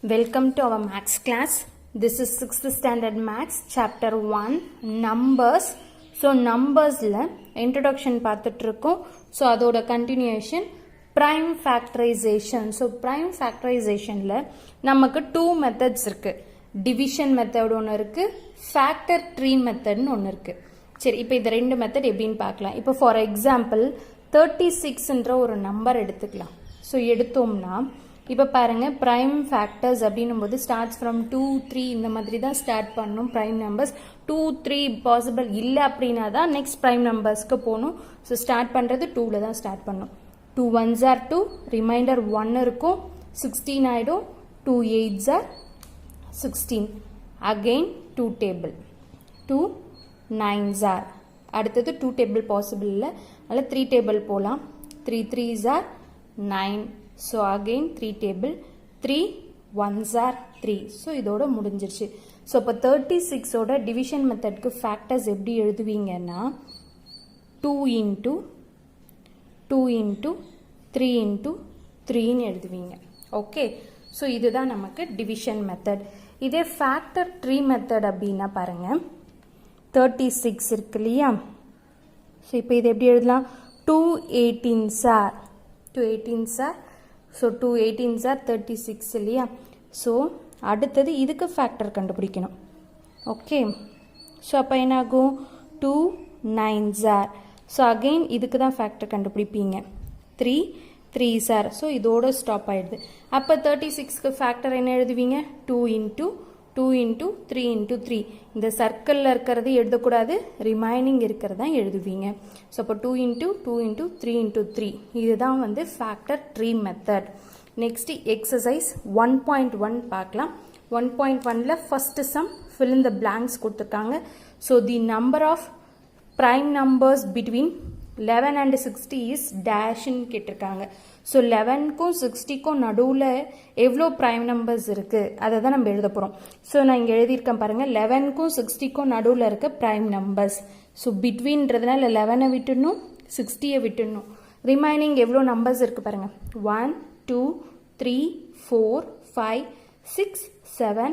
Welcome to our Maths class. This is 6th standard Maths chapter 1 numbers. So numbers la introduction பார்த்துட்டு இருக்கோம். So அதோட continuation prime factorization. So prime factorization ல நமக்கு two methods இருக்கு. division method ஒன்னு இருக்கு, factor tree method ஒன்னு இருக்கு. சரி, இப்போ இந்த ரெண்டு மெத்தட் எப்படின்னு பார்க்கலாம். இப்போ ஃபார் எக்ஸாம்பிள் 36ன்ற ஒரு நம்பர் எடுத்துக்கலாம். ஸோ எடுத்தோம்னா இப்போ பாருங்க, ப்ரைம் ஃபேக்டர்ஸ் அப்படின்னும் போது ஸ்டார்ட்ஸ் ஃப்ரம் 2, 3 இந்த மாதிரி தான் ஸ்டார்ட் பண்ணணும். ப்ரைம் நம்பர்ஸ் 2, 3 பாசிபிள் இல்லை அப்படின்னா தான் நெக்ஸ்ட் ப்ரைம் நம்பர்ஸ்க்கு போகணும். ஸோ ஸ்டார்ட் பண்ணுறது 2ல் தான் ஸ்டார்ட் பண்ணணும். 2 1s are 2, ரிமைண்டர் 1 இருக்கும், 16 ஆகிடும். 2 8s are 16, again 2 table, 2 9s are, அடுத்தது 2 டேபிள் பாசிபிள் இல்லை, அதில் 3 டேபிள் போகலாம். 3 3s are 9, so again 3 table, 3 1s are 3. So இதோட முடிஞ்சிருச்சு. ஸோ இப்போ 36ஓட டிவிஷன் மெத்தட்க்கு ஃபேக்டர்ஸ் எப்படி எழுதுவீங்கன்னா 2 into 2 into 3 into 3ன்னு எழுதுவீங்க. ஓகே, ஸோ இதுதான் நமக்கு டிவிஷன் மெத்தட். இதே ஃபேக்டர் ட்ரீ மெத்தட் அப்படின்னா பாருங்க, 36 இருக்கு இல்லையா? ஸோ இப்போ இது எப்படி எழுதலாம்? 2 18s are, 2 18s are, so 2 18s are 36 இல்லையா? ஸோ அடுத்தது இதுக்கு ஃபேக்டர் கண்டுபிடிக்கணும். ஓகே, ஸோ அப்போ என்னாகும்? 2 9s are, ஸோ அகெயின் இதுக்கு தான் ஃபேக்டர் கண்டுபிடிப்பீங்க. 3 3s are, ஸோ இதோட ஸ்டாப் ஆகிடுது. அப்போ 36க்கு ஃபேக்டர் என்ன எழுதுவீங்க? 2 into 2 into 3 into 3. இந்த சர்க்கிளில் இருக்கிறது எழுதக்கூடாது, ரிமைனிங் இருக்கிறது தான் எழுதுவீங்க. ஸோ அப்போ 2 into 2 into 3 into 3, இதுதான் வந்து factor tree method. Next exercise 1.1 பார்க்கலாம். 1.1ல first some fill in the blanks கொடுத்துருக்காங்க. So the number of prime numbers between 11 and 60 is டேஷ்ன்னு கேட்டிருக்காங்க. ஸோ 11க்கும் 60க்கும் நடுவில் எவ்வளோ ப்ரைம் நம்பர்ஸ் இருக்குது அதை தான் நம்ம எழுத போகிறோம். ஸோ நான் இங்கே எழுதியிருக்கேன் பாருங்கள், 11க்கும் 60க்கும் நடுவில் இருக்க ப்ரைம் நம்பர்ஸ். ஸோ பிட்வீன்றதுனால 11ஐ விட்டுடணும், 60ஐ விட்டுடணும். ரிமைனிங் எவ்வளோ நம்பர்ஸ் இருக்குது பாருங்கள், 1 2 3 4 5 6 7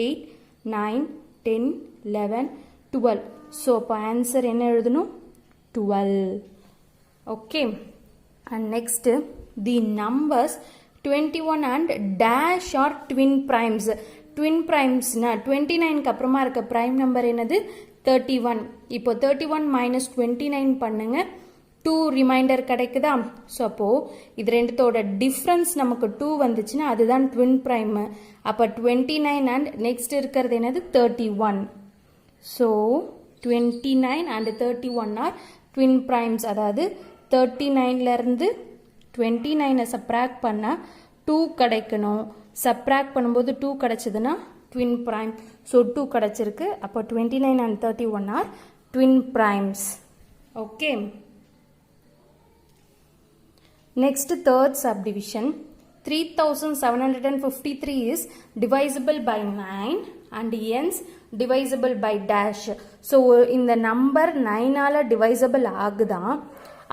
8 9 10 11 12. ஸோ அப்போ ஆன்சர் என்ன எழுதணும்? 12. Okay, and next the numbers 21 and dash are twin primes. twin primes na 29க்கு அப்புறமா இருக்க prime number என்னது? 31. இப்போ 31 minus 29 பண்ணுங்க, 2 ரிமைண்டர் கிடைக்குதா? ஸோ அப்போ இது ரெண்டுத்தோட டிஃப்ரென்ஸ் நமக்கு 2 வந்துச்சுன்னா அதுதான் twin prime. அப்போ 29 and நெக்ஸ்ட் இருக்கிறது என்னது? 31. So 29 and 31 are twin primes. அதாவது 39லேருந்து 29ஐ சப்ராக்ட் பண்ணால் 2 கிடைக்கணும். சப்ராக்ட் பண்ணும்போது 2 கிடைச்சதுன்னா ட்வின் ப்ரைம். ஸோ 2 கிடைச்சிருக்கு. அப்போ 29 and 31 are twin primes. Okay, next third subdivision. 3753 is divisible by 9 and ends divisible by dash. So இந்த நம்பர் 9ஆல் டிவைசபிள் ஆகுதான்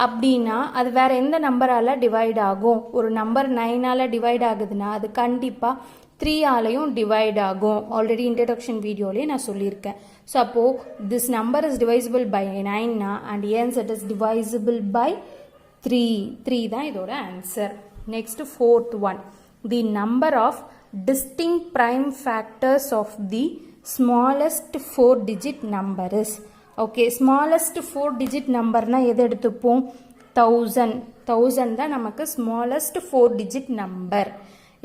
அப்படின்னா அது வேற எந்த நம்பரால் டிவைட் ஆகும்? ஒரு நம்பர் 9ஆல் டிவைட் ஆகுதுன்னா அது கண்டிப்பாக 3ஆலையும் டிவைட் ஆகும். ஆல்ரெடி இன்ட்ரடக்ஷன் வீடியோலேயே நான் சொல்லியிருக்கேன். ஸோ அப்போது this number is divisible by 9னா and hence it is divisible by 3. 3 தான் இதோட answer. Next fourth one, the number of distinct prime factors of the smallest 4-digit number is. Okay, smallest 4-digit நம்பர்னா எது எடுத்துப்போம்? 1000. 1000 தான் நமக்கு smallest 4-digit number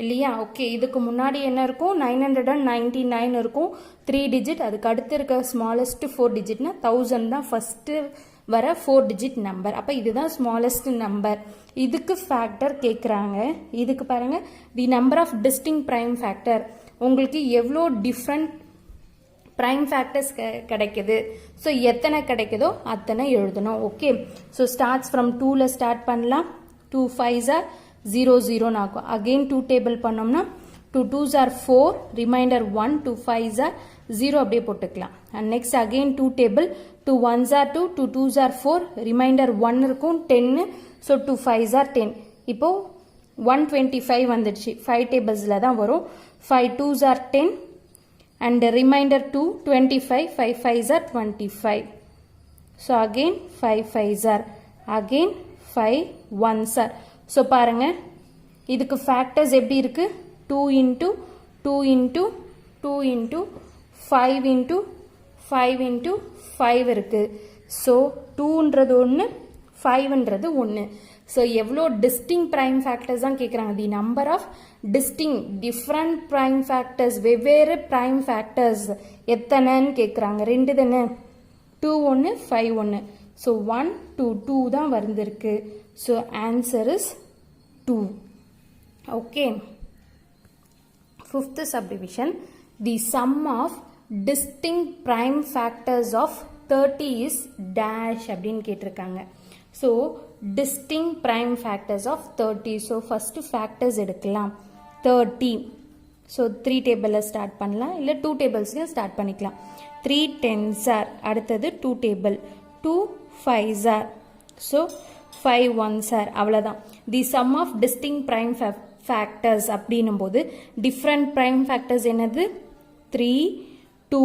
இல்லையா? Okay, இதுக்கு முன்னாடி என்ன இருக்கும்? 999 இருக்கும் 3 digit. அதுக்கு அடுத்து இருக்க ஸ்மாலஸ்ட் 4-digitனா 1000 தான் ஃபஸ்ட்டு வர 4-digit நம்பர். அப்போ இதுதான் ஸ்மாலஸ்ட் நம்பர். இதுக்கு ஃபேக்டர் கேட்குறாங்க. இதுக்கு பாருங்கள், the number of distinct prime factor. உங்களுக்கு எவ்வளோ டிஃப்ரெண்ட் ப்ரைம் ஃபேக்டர்ஸ் கிடைக்குது, ஸோ எத்தனை கிடைக்குதோ அத்தனை எழுதணும். ஓகே, ஸோ ஸ்டார்ட்ஸ் ஃப்ரம் 2ல் ஸ்டார்ட் பண்ணலாம். 2 5s are 0 0ன்னு ஆகும். அகெயின் 2 டேபிள் பண்ணோம்னா 2 2s are 4, remainder 1, 2 5s are 0 அப்படியே போட்டுக்கலாம். And next again 2 table, 2 1s are 2, 2 2s are 4, remainder 1 இருக்கும் 10. So 2 5s are 10. இப்போது 125 வந்துடுச்சு 5 டேபிள்ஸில் தான் வரும் 5 2s are 10 and remainder 2 25 5 5s are 25 so again 5 5s are again 5 1s are so பாருங்க இதுக்கு factors எப்படி இருக்கு 2 into 2 into 2 into 5 into 5 into 5 இருக்கு so 2ன்றது ஒன்று 5ன்றது ஒன்று ஸோ எவ்வளோ டிஸ்டிங் ப்ரைம் ஃபேக்டர்ஸ் தான் கேட்குறாங்க the number of distinct different prime factors வெவ்வேறு ப்ரைம் ஃபேக்டர்ஸ் எத்தனைன்னு கேட்குறாங்க 2 தானே 2 1 5 1 ஸோ 1 2 2 தான் வந்திருக்கு so answer is 2 okay fifth subdivision the sum of distinct prime factors of 30 is dash அப்படின்னு கேட்டிருக்காங்க so distinct prime factors of 30 so first factors எடுக்கலாம் 30 so 3 table start பண்ணலாம் இல்ல 2 tables start பண்ணிக்கலாம் 3 10s are அடுத்தது 2 table 2 5s are so 5 1s are அவ்வளவுதான் the sum of distinct prime factors அப்படினும்போது different prime factors என்னது 3 2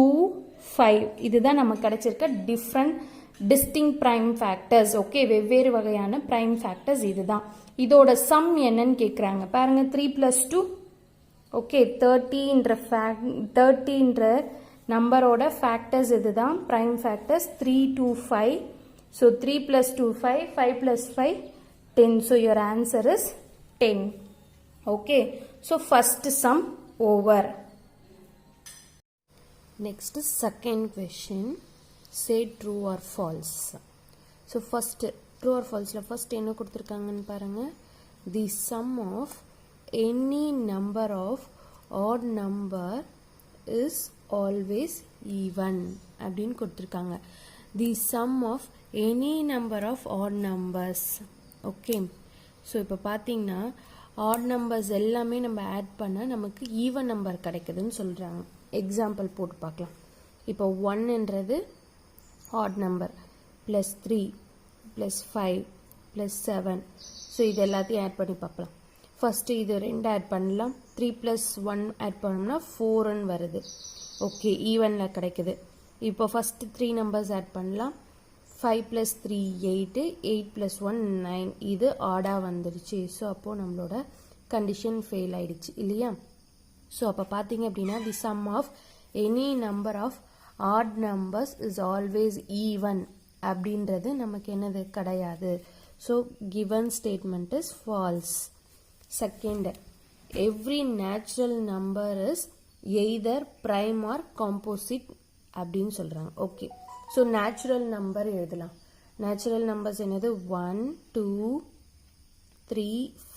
5 இதுதான் நமக்கு கிடைச்சிருக்க different distinct prime factors okay வெவ்வேறு வகையான prime factors இதுதான் இதோட sum என்னன்னு கேக்குறாங்க பாருங்க 3 plus 2 okay 30 ன்ற நம்பரோட factors இதுதான் prime factors 3 2 5 so 3 plus 2 5 5 plus 5 10 so your answer is 10 okay so first sum over next second question say true or false so first true or false la first என்ன கொடுத்திருக்காங்கன்னு பாருங்க the sum of any number of odd number is always even அப்படினு கொடுத்திருக்காங்க the sum of any number of odd numbers okay so இப்போ பாத்தீங்கன்னா odd numbers எல்லாமே நம்ம add பண்ணா நமக்கு even number கிடைக்குதுன்னு சொல்றாங்க எக்ஸாம்பிள் போட்டு பார்க்கலாம் இப்போ 1 ன்றது odd number plus 3 plus 5 plus 7 so இது எல்லாத்தையும் ஆட் பண்ணி பார்க்கலாம் ஃபர்ஸ்ட் இது ரெண்டு ஆட் பண்ணலாம் 3 plus 1 ஆட் பண்ணோம்னா 4 ன்னு வருது ஓகே ஈவன்ல கிடைக்குது இப்போ ஃபர்ஸ்ட் 3 நம்பர்ஸ் ஆட் பண்ணலாம் 5 plus 3 8 8 plus 1 9 இது ஆடா வந்துருச்சு ஸோ அப்போ நம்மளோட கண்டிஷன் ஃபெயில் ஆயிடுச்சு இல்லையா ஸோ அப்போ பார்த்தீங்க அப்படின்னா the sum of any number of odd numbers is always even அப்படின்றது நமக்கு என்னது கிடையாது so given statement is false second every natural number is either prime or composite அப்படின்னு சொல்றாங்க okay so natural number எழுதலாம் natural numbers என்னது 1 2 3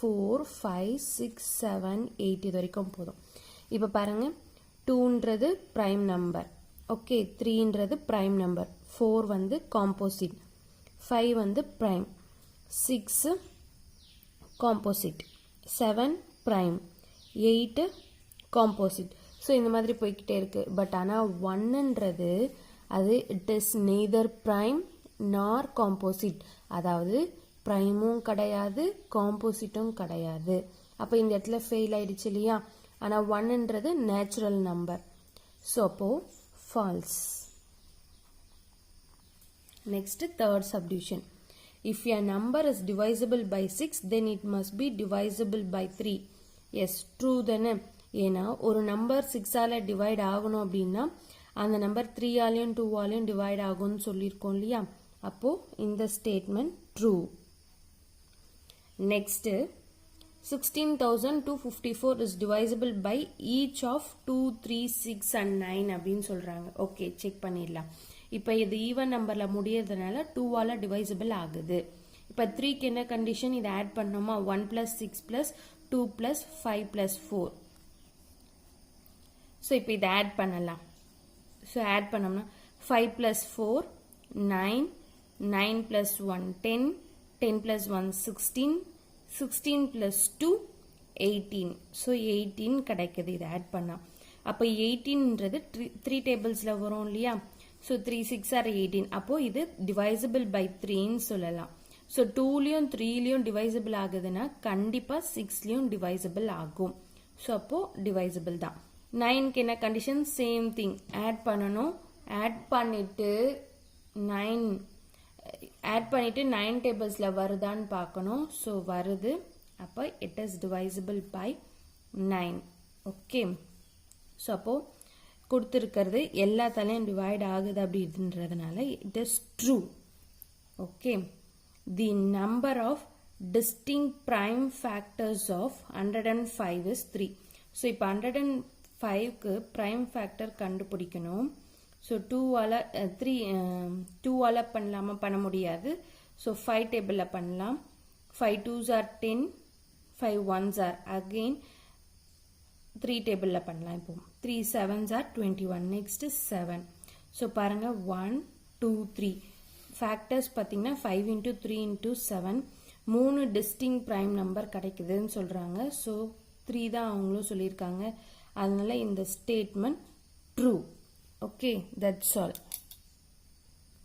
4 5 6 7 8 இது வரைக்கும் போதும் இப்போ பாருங்க 2ன்றது prime number okay 3ன்றது prime number 4 வந்து composite 5 வந்து prime 6 composite 7 prime 8 composite so இந்த மாதிரி போய்க்கிட்டே இருக்கு பட் ஆனா 1ன்றது அது it is neither prime nor composite அதாவது primeம் கிடையாது compositeம் கிடையாது அப்ப இந்த இடத்துல ஃபெயில் ஆயிடுச்சு இல்லையா ஆனா 1ன்றது natural number so அப்போ false next third subdivision if a number is divisible by 6 then it must be divisible by 3 yes true தானே ஏனா ஒரு நம்பர் 6 ஆல டிவைட் ஆகணும் அப்படினா அந்த நம்பர் 3 ஆலயும் 2 ஆலயும் டிவைட் ஆகும்னு சொல்லிருக்கோம் இல்லையா அப்போ இந்த statement true next 16,254 is divisible by each of 2 3 6 and 9 அப்படினு சொல்றாங்க ஓகே செக் பண்ணிடலாம் இப்போ இது ஈவன் நம்பர்ல முடியறதுனால 2 ஆல டிவைசிபிள் ஆகுது இப்போ 3 க்கு என்ன கண்டிஷன் இத ஆட் பண்ணோமா 1 + 6 + 2 + 5 + 4 சோ இப்போ இத ஆட் பண்ணலாம் சோ ஆட் பண்ணோம்னா 5 + 4 9 9 + 1 10 10 + 1 16 16 plus 2 18 so 18 கிடைக்குது இத ஆட் பண்ணா அப்ப 18ன்றது 3 டேபிள்ஸ்ல வரும் இல்லையா so 3 6 are 18 அப்போ இது divisible by 3 ன்னு சொல்லலாம் ஸோ 2லையும் 3லையும் டிவைசிபிள் ஆகுதுன்னா கண்டிப்பாக 6லையும் டிவைசிபிள் ஆகும். ஸோ அப்போது டிவைசிபிள் தான். 9க்கு என்ன கண்டிஷன்? சேம் திங், ஆட் பண்ணணும். ஆட் பண்ணிவிட்டு 9 டேபிள்ஸில் வருதான்னு பார்க்கணும். ஸோ வருது, அப்போ it is divisible by 9. Okay, so அப்போது கொடுத்துருக்கிறது எல்லாத்தாலையும் டிவைட் ஆகுது அப்படின்றதுனால it is true. Okay, the number of distinct prime factors of 105 is 3. So இப்போ 105க்கு ப்ரைம் ஃபேக்டர் கண்டுபிடிக்கணும். ஸோ 2ஆல் பண்ணலாமா? பண்ண முடியாது. ஸோ 5 டேபிளில் பண்ணலாம். 5 2s are 10, 5 1s are again 3 டேபிளில் பண்ணலாம். இப்போ 3 7s are 21. நெக்ஸ்ட் 7. ஸோ பாருங்க 1 2 3 ஃபேக்டர்ஸ் பார்த்தீங்கன்னா 5 into 3 into 7 3 டிஸ்டிங் ப்ரைம் நம்பர் கிடைக்குதுன்னு சொல்கிறாங்க. ஸோ 3 தான் அவங்களும் சொல்லியிருக்காங்க. அதனால இந்த statement true. Okay, that's all.